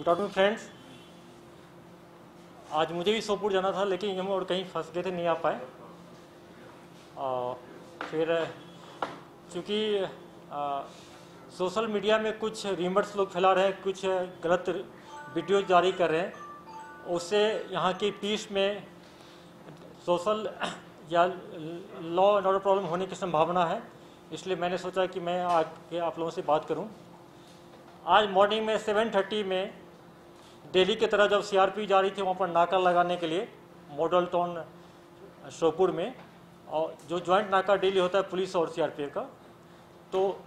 Good afternoon friends. आज मुझे भी सोपुर जाना था लेकिन हम और कहीं फंस गए थे, नहीं आ पाए। फिर चूँकि सोशल मीडिया में कुछ रीमर्स लोग फैला रहे हैं, कुछ गलत वीडियो जारी कर रहे हैं, उससे यहाँ की पीस में सोशल या लॉ एंड ऑर्डर प्रॉब्लम होने की संभावना है। इसलिए मैंने सोचा कि मैं आके आप लोगों से बात करूं। आज मॉर्निंग में 7:30 में दिल्ली की तरह जब सीआरपी जा रही थी वहाँ पर नाका लगाने के लिए मॉडल टाउन शोपुर में, और जो ज्वाइंट नाका डेली होता है पुलिस और सीआरपीएफ का, तो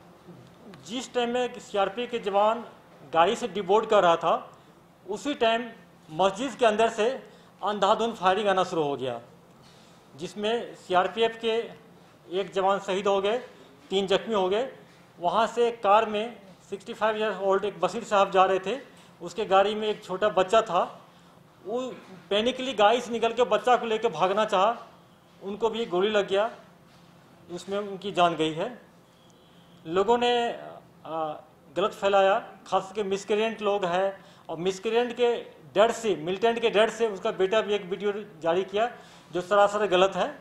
जिस टाइम में सीआरपीएफ के जवान गाड़ी से डिबोर्ड कर रहा था उसी टाइम मस्जिद के अंदर से अंधाधुंध फायरिंग आना शुरू हो गया, जिसमें सीआरपीएफ के एक जवान शहीद हो गए, 3 जख्मी हो गए। वहाँ से कार में 65 ईयर ओल्ड एक बशीर साहब जा रहे थे, उसके गाड़ी में एक छोटा बच्चा था। वो पैनिकली गाड़ी से निकल के बच्चा को लेकर भागना चाहा, उनको भी गोली लग गया, उसमें उनकी जान गई है। लोगों ने गलत फैलाया, खास करके मिसक्रिएंट लोग हैं, और मिसक्रिएंट के डर से, मिलिटेंट के डर से उसका बेटा भी एक वीडियो जारी किया जो सरासर गलत है।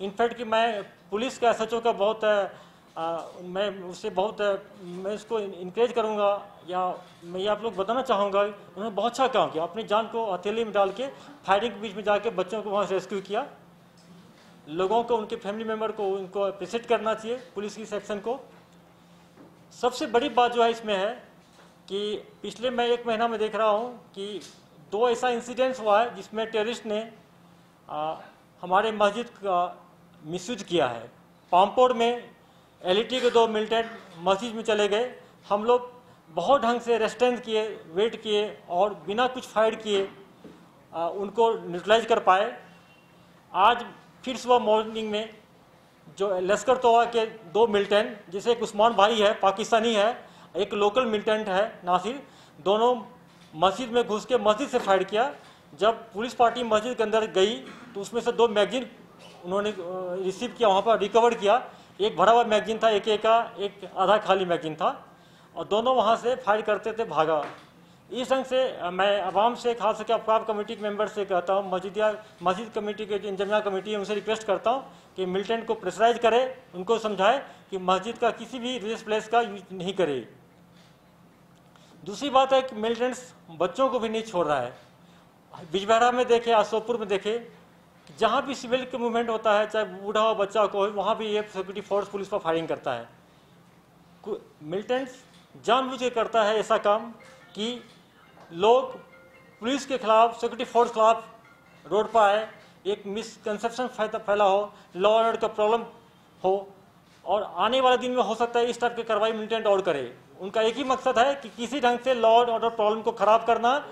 इनफैक्ट कि मैं पुलिस का एसएचओ का बहुत मैं उसको इनकरेज करूंगा, या मैं ये आप लोग बताना चाहूँगा, उन्होंने बहुत अच्छा काम किया। अपनी जान को हथेली में डाल के फायरिंग के बीच में जाके बच्चों को वहाँ से रेस्क्यू किया। लोगों को, उनके फैमिली मेम्बर को उनको अप्रिशिएट करना चाहिए, पुलिस की सेक्शन को। सबसे बड़ी बात जो है इसमें है कि पिछले मैं 1 महीना में देख रहा हूँ कि 2 ऐसा इंसिडेंट्स हुआ है जिसमें टेररिस्ट ने हमारे मस्जिद का मिसयूज किया है। पामपोर में एलईटी के 2 मिलिटेंट मस्जिद में चले गए, हम लोग बहुत ढंग से रेस्टेंट किए, वेट किए और बिना कुछ फायर किए उनको न्यूट्रलाइज कर पाए। आज फिर सुबह मॉर्निंग में जो लश्कर तोबा के 2 मिलिटेंट, जैसे एक उस्मान भाई है पाकिस्तानी है, एक लोकल मिलिटेंट है नासिर, दोनों मस्जिद में घुस के मस्जिद से फायर किया। जब पुलिस पार्टी मस्जिद के अंदर गई तो उसमें से 2 मैगजीन उन्होंने रिसीव किया, वहाँ पर रिकवर किया। एक भरा हुआ मैगजीन था एक का, एक आधा खाली मैगजीन था, और दोनों वहाँ से फायर करते थे भागा। इस ढंग से मैं आवाम से, खास करके अफकाफ कमेटी के मेंबर से कहता हूँ, मस्जिद कमेटी के जो इंतजामिया कमेटी है उनसे रिक्वेस्ट करता हूँ कि मिलिटेंट को प्रेशराइज करे, उनको समझाए कि मस्जिद का किसी भी रिलीजियस प्लेस का यूज नहीं करे। दूसरी बात है कि मिलिटेंट्स बच्चों को भी नहीं छोड़ रहा है। बिजबहरा में देखे, आसोपुर में देखे, जहाँ भी सिविल का मूवमेंट होता है, चाहे बूढ़ा हो बच्चा को, वहाँ भी ये सिक्योरिटी फोर्स पुलिस पर फायरिंग करता है। मिलिटेंट्स जानबूझ के करता है ऐसा काम कि लोग पुलिस के खिलाफ, सिक्योरिटी फोर्स के खिलाफ रोड पर आए, एक मिसकंसेप्शन फैला हो, लॉ एंड ऑर्डर का प्रॉब्लम हो, और आने वाले दिन में हो सकता है इस टाइप की कार्रवाई मिलिटेंट और करे। उनका एक ही मकसद है कि किसी ढंग से लॉ एंड ऑर्डर प्रॉब्लम को खराब करना,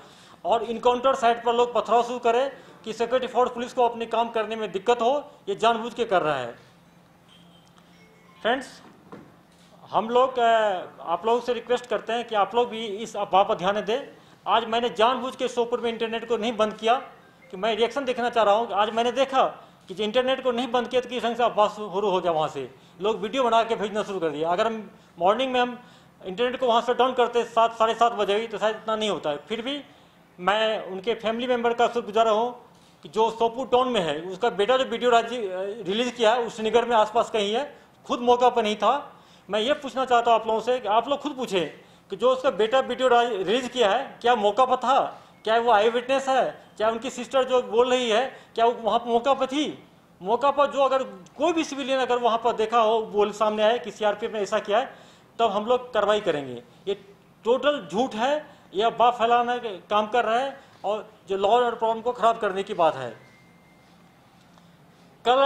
और इनकाउंटर साइट पर लोग पथराव शुरू करें कि सिक्योरिटी फोर्स पुलिस को अपने काम करने में दिक्कत हो, ये जानबूझ के कर रहा है। फ्रेंड्स, हम लोग आप लोगों से रिक्वेस्ट करते हैं कि आप लोग भी इस अफवाह पर ध्यान दें। आज मैंने जानबूझ के शोपुर में इंटरनेट को नहीं बंद किया कि मैं रिएक्शन देखना चाह रहा हूँ। आज मैंने देखा कि जो इंटरनेट को नहीं बंद किया तो किस ढंग से अफवाह शुरू हो गया, वहाँ से लोग वीडियो बना के भेजना शुरू कर दिया। अगर हम मॉर्निंग में हम इंटरनेट को वहाँ से डाउन करते 7 साढ़े 7 बजे तो शायद इतना नहीं होता है। फिर भी मैं उनके फैमिली मेम्बर का शुक्रगुजार हूँ कि जो सोपुर टाउन में है, उसका बेटा जो वीडियो रिलीज किया है उस नगर में आसपास कहीं है, खुद मौका पर नहीं था। मैं ये पूछना चाहता हूँ आप लोगों से कि आप लोग खुद पूछें कि जो उसका बेटा वीडियो रिलीज किया है, क्या मौका पर था? क्या वो आई विटनेस है? क्या उनकी सिस्टर जो बोल रही है, क्या वो वहाँ पर मौका पर थी? मौका पर जो अगर कोई भी सिविलियन अगर वहाँ पर देखा हो, बोल सामने आए कि सीआरपीएफ ने ऐसा किया है, तब हम लोग कार्रवाई करेंगे। ये टोटल झूठ है, यह अफवाह फैलाने का काम कर रहा है, और जो लॉ एंड प्रॉब्लम को खराब करने की बात है। कल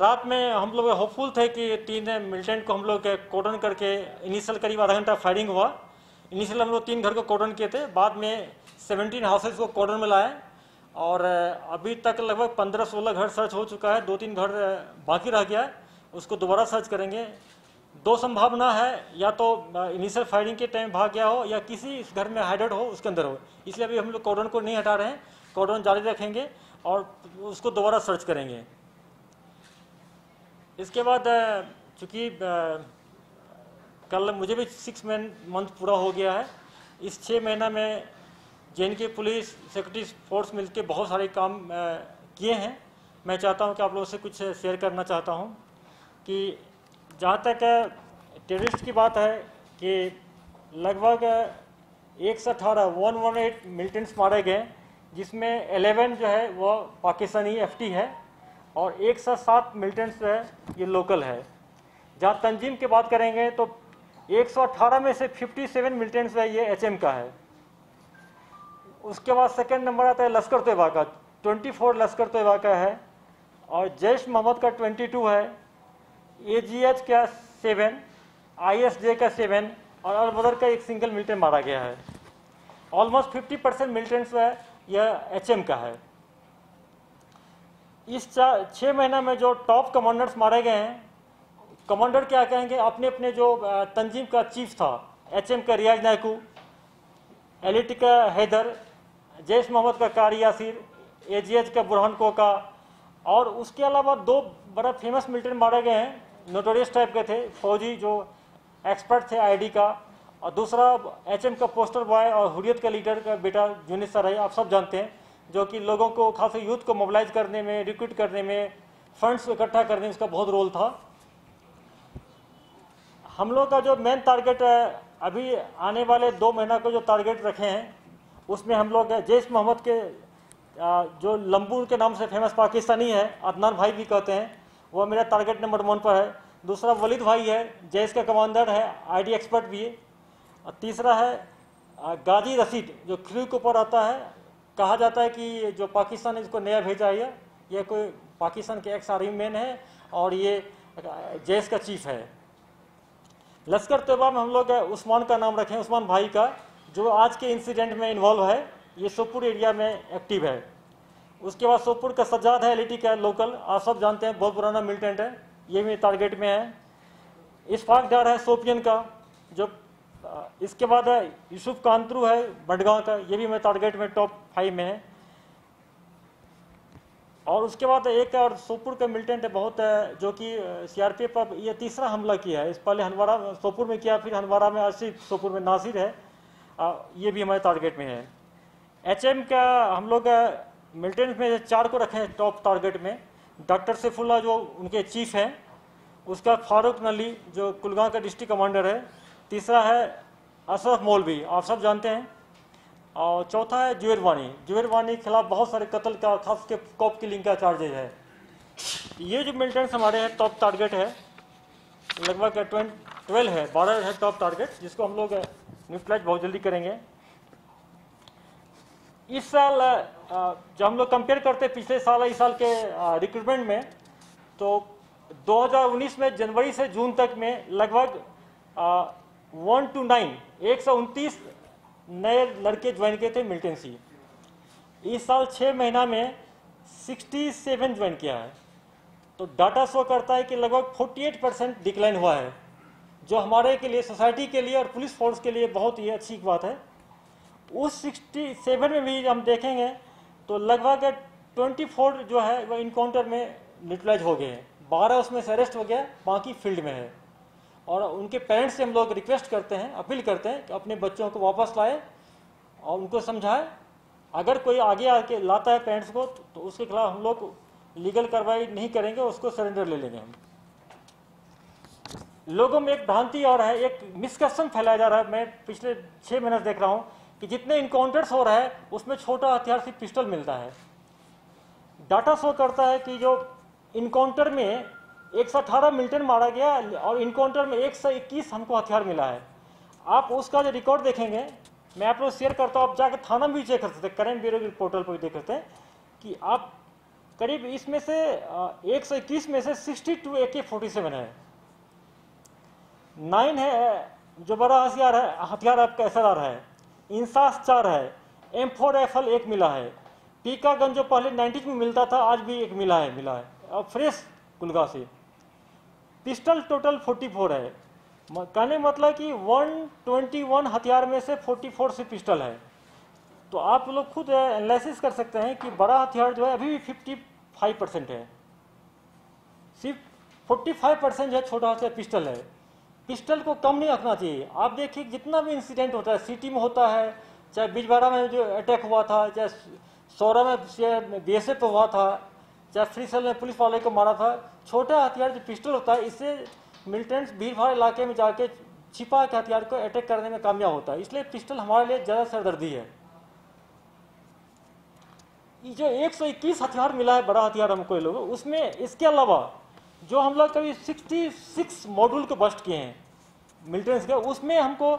रात में हम लोग होपफुल थे कि 3 मिलिटेंट को हम लोग कॉर्डन करके, इनिशियल करीब आधा घंटा फायरिंग हुआ। इनिशियल हम लोग 3 घर को कॉर्डन किए थे, बाद में 17 हाउसेज को कॉर्डन में लाए, और अभी तक लगभग 15-16 घर सर्च हो चुका है। 2-3 घर बाकी रह गया है, उसको दोबारा सर्च करेंगे। 2 संभावना है, या तो इनिशियल फायरिंग के टाइम भाग गया हो, या किसी घर में हाइडेड हो, उसके अंदर हो। इसलिए अभी हम लोग कॉर्डन को नहीं हटा रहे हैं, कॉर्डन जारी रखेंगे और उसको दोबारा सर्च करेंगे। इसके बाद चूँकि कल मुझे भी 6 मंथ पूरा हो गया है। इस 6 महीना में JNK पुलिस सिक्योरिटी फोर्स मिलकर बहुत सारे काम किए हैं। मैं चाहता हूं कि आप लोगों से कुछ शेयर करना चाहता हूं कि जहां तक टेररिस्ट की बात है कि लगभग 118 मिलिटेंट्स मारे गए, जिसमें 11 जो है वो पाकिस्तानी FT है और 107 मिलिटेंट्स जो है ये लोकल है। जहाँ तंजीम की बात करेंगे तो 118 में से 57 मिलिटेंट्स है ये HM का है। उसके बाद सेकंड नंबर आता है लश्कर तैयबा का, 24 लश्कर तैयबा का है और जैश मोहम्मद का 22 है, AGH का 7, ISJ का 7 और अल बदर का एक सिंगल मिलिटेंट मारा गया है। ऑलमोस्ट 50% मिलिटेंट्स है यह HM का है। इस 6 महीना में जो टॉप कमांडर्स मारे गए हैं, कमांडर क्या कहेंगे, अपने अपने जो तंजीम का चीफ था, HM का रियाज नायकू, LET का हैदर, जैश मोहम्मद का कारी यासिर, AGH का बुरहान कोका और उसके अलावा 2 बड़ा फेमस मिलिटेंट मारे गए हैं, नोटोरियस टाइप के थे, फौजी जो एक्सपर्ट थे ID का, और दूसरा HM का पोस्टर बॉय और हुर्रियत का लीडर का बेटा जुनिस सराय, आप सब जानते हैं, जो कि लोगों को खास यूथ को मोबिलाइज करने में, रिक्रूट करने में, फंड्स इकट्ठा करने में उसका बहुत रोल था। हम लोग का जो मेन टारगेट है अभी आने वाले 2 महीना को जो टारगेट रखे हैं, उसमें हम लोग जैश मोहम्मद के जो लंबू के नाम से फेमस पाकिस्तानी है, अदनान भाई भी कहते हैं, वो मेरा टारगेट नंबर 1 पर है। दूसरा वलीद भाई है, जैश का कमांडर है, ID एक्सपर्ट भी है। और तीसरा है गाजी रशीद, जो क्रू के ऊपर आता है। कहा जाता है कि जो पाकिस्तान इसको नया भेजा है, ये कोई पाकिस्तान के एक्स आर्मी मैन है और ये जैश का चीफ है। लश्कर तैयबा में हम लोग उस्मान का नाम रखें, उस्मान भाई का, जो आज के इंसिडेंट में इन्वॉल्व है, ये सोपुर एरिया में एक्टिव है। उसके बाद सोपुर का सज्जाद है, LET का लोकल, आप सब जानते हैं, बहुत पुराना मिलिटेंट है, ये भी टारगेट में है। इशफाक डार है सोपियन का, जो इसके बाद है यूसुफ कांतरू है बडगांव का, ये भी मैं टारगेट में टॉप 5 में है। और उसके बाद एक और सोपुर का मिलिटेंट है बहुत है, जो कि CRPF पर ये तीसरा हमला किया है। इस पहले हनवारा सोपुर में किया, फिर हनवारा में आसिफ, सोपुर में नासिर है, ये भी हमारे टारगेट में है। HM का हम लोग मिलिटेंट में 4 को रखे हैं टॉप टारगेट में। डॉक्टर सैफुल्लाह जो उनके चीफ हैं, उसका फारूक नली जो कुलगांव का डिस्ट्रिक्ट कमांडर है। तीसरा है अशरफ मौलवी, आप सब जानते हैं। और चौथा है जुबैर वानी के खिलाफ बहुत सारे कत्ल का, खास के कॉप किलिंग का चार्जेज है। ये जो मिलिटेंट्स हमारे हैं टॉप टारगेट है, लगभग 12 है, 12 है टॉप टारगेट, जिसको हम लोग न्यूट्रलाइज बहुत जल्दी करेंगे। इस साल जब हम लोग कंपेयर करते हैं पिछले साल इस साल के रिक्रूटमेंट में, तो 2019 में जनवरी से जून तक में लगभग 1 to 9 129 नए लड़के ज्वाइन किए थे मिलिटेंसी। इस साल 6 महीना में 67 ज्वाइन किया है। तो डाटा शो करता है कि लगभग 48% डिक्लाइन हुआ है, जो हमारे के लिए, सोसाइटी के लिए और पुलिस फोर्स के लिए बहुत ही अच्छी बात है। उस 67 में भी हम देखेंगे तो लगभग 24 जो है वह इनकाउंटर में न्यूट्रलाइज हो गए हैं, 12 उसमें से अरेस्ट हो गया, बाकी फील्ड में है। और उनके पेरेंट्स से हम लोग रिक्वेस्ट करते हैं, अपील करते हैं कि अपने बच्चों को वापस लाए और उनको समझाएं। अगर कोई आगे आके लाता है पेरेंट्स को तो उसके खिलाफ हम लोग लीगल कार्रवाई नहीं करेंगे, उसको सरेंडर ले लेंगे हम। लोगों में एक भ्रांति और है, एक मिसकंसेप्शन फैलाया जा रहा है। मैं पिछले 6 महीने से देख रहा हूँ कि जितने इनकाउंटर्स हो रहा है उसमें छोटा हथियार सिर्फ पिस्टल मिलता है। डाटा शो करता है कि जो इनकाउंटर में 118 मिलिटेंट मारा गया और इनकाउंटर में 121 हमको हथियार मिला है। आप उसका जो रिकॉर्ड देखेंगे, मैं आप लोग शेयर करता हूँ, आप जाकर थाना में भी चेक कर सकते हैं, करेंट ब्यूरो के पोर्टल पर भी देख सकते हैं कि आप करीब इसमें से 121 में से 62 AK-47 है, 9 है जो बड़ा हथियार आपका SLR है, इंसास 4 है, M4 राइफल 1 मिला है, पीका गन जो पहले 90 में मिलता था आज भी 1 मिला है और फ्रेश कुलगा से। पिस्टल टोटल 44 है, कहने मतलब कि 121 हथियार में से 44 से पिस्टल है। तो आप लोग खुद एनालिसिस कर सकते हैं कि बड़ा हथियार जो है अभी भी 55% है, सिर्फ 45% जो है छोटा हथियार पिस्टल है। पिस्टल को कम नहीं रखना चाहिए। आप देखिए जितना भी इंसिडेंट होता है, सिटी में होता है, चाहे बिजवाड़ा में जो अटैक हुआ था, चाहे सौरा में BSF पे हुआ था, चाहे फ्रीसेल में पुलिस वाले को मारा था। छोटा हथियार जो पिस्टल होता है, इससे मिलिटेंट्स भीड़ भाड़ इलाके में जाके छिपा के हथियार को अटैक करने में कामयाब होता है। इसलिए पिस्टल हमारे लिए ज़्यादा सरदर्दी है। ये जो 121 हथियार मिला है, बड़ा हथियार हमको ये लोग, उसमें इसके अलावा जो हम लोग कभी 66 मॉड्यूल को बस्ट किए हैं मिलिटेंट्स के, उसमें हमको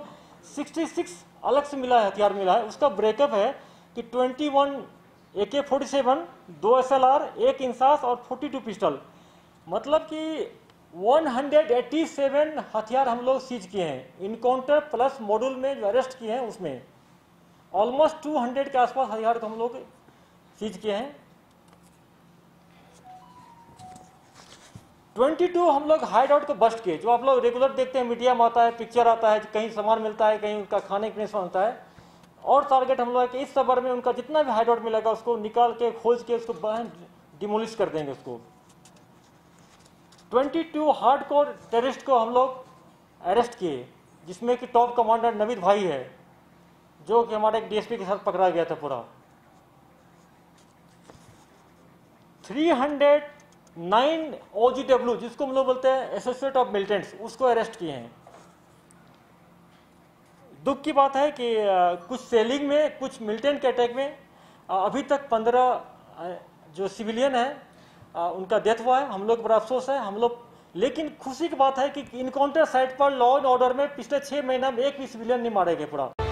66 अलग से मिला है, हथियार मिला है। उसका ब्रेकअप है कि 21 AK-47, 2 SLR, 1 इंसास और 42 पिस्टल, मतलब कि 187 हथियार हम लोग सीज किए हैं। इनकाउंटर प्लस मॉड्यूल में जो अरेस्ट किए हैं उसमें ऑलमोस्ट 200 के आसपास हथियार को हम लोग सीज किए हैं। 22 हम लोग हाइड आउट को बस्ट किए, जो आप लोग रेगुलर देखते हैं, मीडिया में आता है, पिक्चर आता है, कहीं सामान मिलता है, कहीं उनका खाने पीने से मिलता है। और टारगेट हम लोग कि इस सबर में उनका जितना भी हाइड आउट मिलेगा उसको निकाल के, खोज के, उसको डिमोलिश कर देंगे उसको। 22 हार्डकोर टेररिस्ट को हम लोग अरेस्ट किए, जिसमें कि टॉप कमांडर नवीद भाई है, जो कि हमारे एक DSP के साथ पकड़ा गया था पूरा। 309 OGW, जिसको हम लोग बोलते हैं एसोसिएट ऑफ मिलिटेंट्स, उसको अरेस्ट किए हैं। दुख की बात है कि कुछ सेलिंग में, कुछ मिलिटेंट के अटैक में अभी तक 15 जो सिविलियन है उनका डेथ हुआ है। हम लोग बड़ा अफसोस है हम लोग, लेकिन खुशी की बात है कि इनकाउंटर साइट पर लॉ एंड ऑर्डर में पिछले 6 महीना में एक भी सिविलियन नहीं मारे गए पूरा।